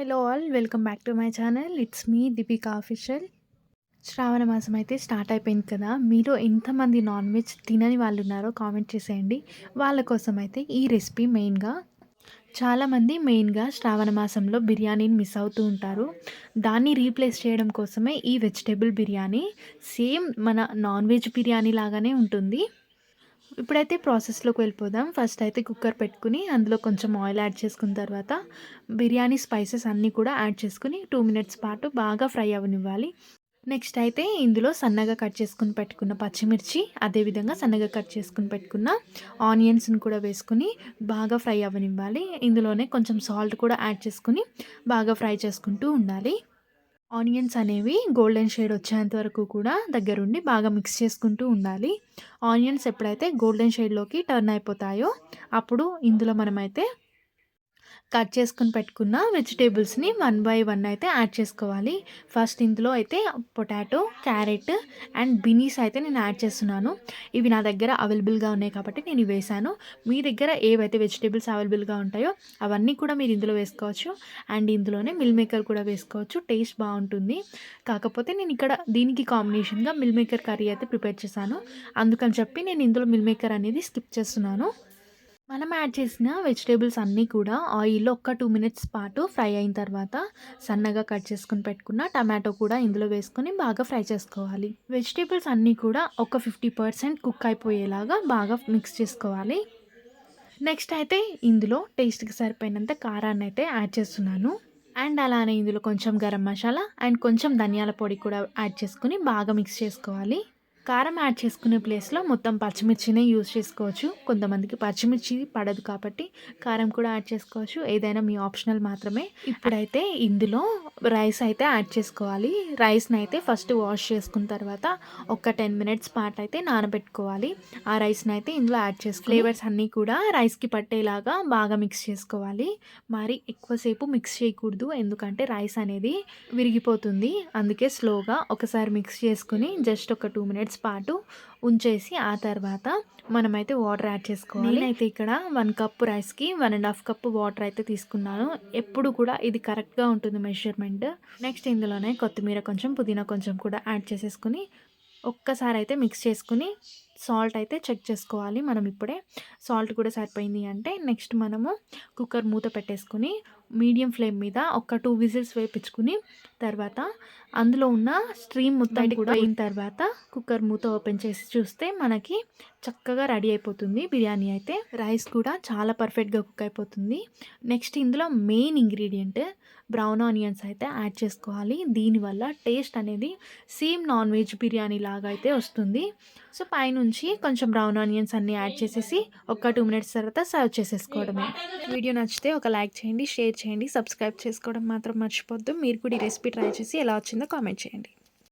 Hello all, welcome back to my channel. It's me Deepika official. శ్రావణ మాసం అయితే start అయిపోయింది కదా. మీలో ఎంతమంది నాన్ వెజ్ తినని వాళ్ళు ఉన్నారో కామెంట్ చేసేయండి. వాళ్ళ కోసం అయితే ఈ రెసిపీ మెయిన్గా శ్రావణ మాసంలో బిర్యానీని మిస్ అవుతూ ఉంటారు. దాన్ని రీప్లేస్ చేయడం కోసమే ఈ వెజిటేబుల్ బిర్యానీ. సేమ్ మన నాన్ వెజ్ బిర్యానీ లాగానే ఉంటుంది. ఇప్పుడైతే ప్రాసెస్లోకి వెళ్ళిపోదాం. ఫస్ట్ అయితే కుక్కర్ పెట్టుకుని అందులో కొంచెం ఆయిల్ యాడ్ చేసుకున్న తర్వాత బిర్యానీ స్పైసెస్ అన్నీ కూడా యాడ్ చేసుకుని 2 మినిట్స్ పాటు బాగా ఫ్రై అవ్వనివ్వాలి. నెక్స్ట్ అయితే ఇందులో సన్నగా కట్ చేసుకుని పెట్టుకున్న పచ్చిమిర్చి, అదేవిధంగా సన్నగా కట్ చేసుకుని పెట్టుకున్న ఆనియన్స్ని కూడా వేసుకుని బాగా ఫ్రై అవ్వనివ్వాలి. ఇందులోనే కొంచెం సాల్ట్ కూడా యాడ్ చేసుకుని బాగా ఫ్రై చేసుకుంటూ ఉండాలి. ఆనియన్స్ అనేవి గోల్డెన్ షేడ్ వచ్చేంత వరకు కూడా దగ్గరుండి బాగా మిక్స్ చేసుకుంటూ ఉండాలి. ఆనియన్స్ ఎప్పుడైతే గోల్డెన్ షేడ్లోకి టర్న్ అయిపోతాయో అప్పుడు ఇందులో మనమైతే కట్ చేసుకుని పెట్టుకున్న వెజిటేబుల్స్ని 1 బై 1 అయితే యాడ్ చేసుకోవాలి. ఫస్ట్ ఇందులో అయితే పొటాటో, క్యారెట్ అండ్ బీన్స్ అయితే నేను యాడ్ చేస్తున్నాను. ఇవి నా దగ్గర అవైలబుల్గా ఉన్నాయి కాబట్టి నేను ఇవి వేసాను. మీ దగ్గర ఏవైతే వెజిటేబుల్స్ అవైలబుల్గా ఉంటాయో అవన్నీ కూడా మీరు ఇందులో వేసుకోవచ్చు. అండ్ ఇందులోనే మిల్ మేకర్ కూడా వేసుకోవచ్చు, టేస్ట్ బాగుంటుంది. కాకపోతే నేను ఇక్కడ దీనికి కాంబినేషన్గా మిల్ మేకర్ కర్రీ అయితే ప్రిపేర్ చేశాను. అందుకని చెప్పి నేను ఇందులో మిల్ మేకర్ అనేది స్కిప్ చేస్తున్నాను. మనం యాడ్ చేసిన వెజిటేబుల్స్ అన్నీ కూడా ఆయిల్లో ఒక 2 మినిట్స్ పాటు ఫ్రై అయిన తర్వాత సన్నగా కట్ చేసుకుని పెట్టుకున్న టమాటో కూడా ఇందులో వేసుకొని బాగా ఫ్రై చేసుకోవాలి. వెజిటేబుల్స్ అన్నీ కూడా ఒక 50% కుక్ అయిపోయేలాగా బాగా మిక్స్ చేసుకోవాలి. నెక్స్ట్ అయితే ఇందులో టేస్ట్కి సరిపోయినంత కారాన్ని అయితే యాడ్ చేస్తున్నాను. అండ్ అలానే ఇందులో కొంచెం గరం మసాలా అండ్ కొంచెం ధనియాల పొడి కూడా యాడ్ చేసుకుని బాగా మిక్స్ చేసుకోవాలి. కారం యాడ్ చేసుకునే ప్లేస్లో మొత్తం పచ్చిమిర్చినే యూజ్ చేసుకోవచ్చు. కొంతమందికి పచ్చిమిర్చి పడదు కాబట్టి కారం కూడా యాడ్ చేసుకోవచ్చు. ఏదైనా మీ ఆప్షనల్ మాత్రమే. ఇప్పుడైతే ఇందులో రైస్ అయితే యాడ్ చేసుకోవాలి. రైస్ని అయితే ఫస్ట్ వాష్ చేసుకున్న తర్వాత ఒక 10 మినిట్స్ పాటు అయితే నానబెట్టుకోవాలి. ఆ రైస్ని అయితే ఇందులో యాడ్ చేసుకోవాలి. ఫ్లేవర్స్ అన్నీ కూడా రైస్కి పట్టేలాగా బాగా మిక్స్ చేసుకోవాలి. మరి ఎక్కువసేపు మిక్స్ చేయకూడదు, ఎందుకంటే రైస్ అనేది విరిగిపోతుంది. అందుకే స్లోగా ఒకసారి మిక్స్ చేసుకుని జస్ట్ ఒక 2 మినిట్స్ పాటు ఉంచేసి ఆ తర్వాత మనమైతే వాటర్ యాడ్ చేసుకోవాలి. నేనైతే ఇక్కడ 1 కప్ రైస్కి 1.5 కప్ వాటర్ అయితే తీసుకున్నాను. ఎప్పుడు కూడా ఇది కరెక్ట్గా ఉంటుంది మెజర్మెంట్. నెక్స్ట్ ఇందులోనే కొత్తిమీర కొంచెం, పుదీనా కొంచెం కూడా యాడ్ చేసేసుకుని ఒక్కసారి అయితే మిక్స్ చేసుకుని సాల్ట్ అయితే చెక్ చేసుకోవాలి. మనం ఇప్పుడే సాల్ట్ కూడా సరిపోయింది అంటే నెక్స్ట్ మనము కుక్కర్ మూత పెట్టేసుకుని మీడియం ఫ్లేమ్ మీద ఒక 2 విజిల్స్ వేయించుకుని తర్వాత అందులో ఉన్న స్ట్రీమ్ మొత్తం కూడా అయిన తర్వాత కుక్కర్ మూత ఓపెన్ చేసి చూస్తే మనకి చక్కగా రెడీ అయిపోతుంది బిర్యానీ అయితే. రైస్ కూడా చాలా పర్ఫెక్ట్గా కుక్ అయిపోతుంది. నెక్స్ట్ ఇందులో మెయిన్ ఇంగ్రీడియంట్ బ్రౌన్ ఆనియన్స్ అయితే యాడ్ చేసుకోవాలి. దీనివల్ల టేస్ట్ అనేది సేమ్ నాన్ వెజ్ బిర్యానీ లాగా అయితే వస్తుంది. సో పైనుంచి కొంచెం బ్రౌన్ ఆనియన్స్ అన్నీ యాడ్ చేసేసి ఒక 2 మినిట్స్ తర్వాత సర్వ్ చేసేసుకోవడమే. వీడియో నచ్చితే ఒక లైక్ చేయండి, షేర్ చేయండి, సబ్స్క్రైబ్ చేసుకోవడం మాత్రం మర్చిపోద్దు. మీరు కూడా ఈ రెసిపీ ట్రై చేసి ఎలా వచ్చిందో కామెంట్ చేయండి.